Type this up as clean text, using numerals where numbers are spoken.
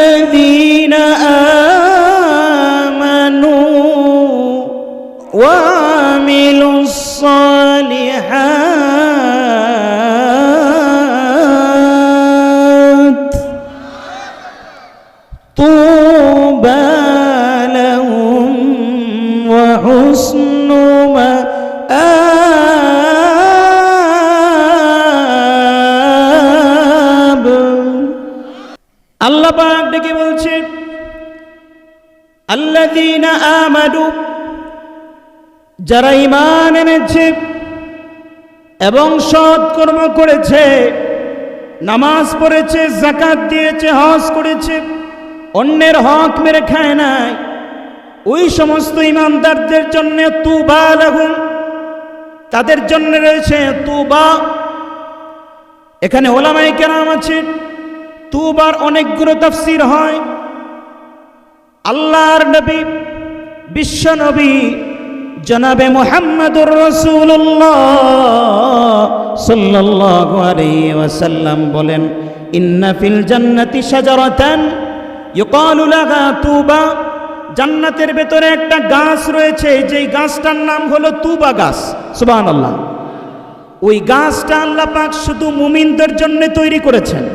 الذين آمنوا وعملوا الصالحات طوبى لهم وحسن مآب। আল্লাহ পাক ডেকে বলছে আল্লাযীনা আমানু, যারা ঈমান এনেছে এবং সৎ কর্ম করেছে, নামাজ পড়েছে, যাকাত দিয়েছে, হজ করেছে, অন্যের হক মেরে খায় নাই, ওই সমস্ত ঈমানদারদের জন্য তুবা লাহুম, তাদের জন্য রয়েছে তুবা। এখানে উলামায়ে কেরাম আছে, তুবার অনেকগুলো তাফসীর হয়। আল্লাহর নবী বিশ্ব নবী জনাবে মুহাম্মদুর রাসূলুল্লাহ সাল্লাল্লাহু আলাইহি ওয়াসাল্লাম বলেন, ইন্না ফিল জান্নাতি শাজারাতান ইউকালু লাহা তুবা, জান্নাতের ভেতরে একটা গাছ রয়েছে, যেই গাছটার নাম হলো তুবা গাছ। সুবহানাল্লাহ। ওই গাছটা আল্লাহ পাক শুধু মুমিনদের জন্য তৈরি করেছেন।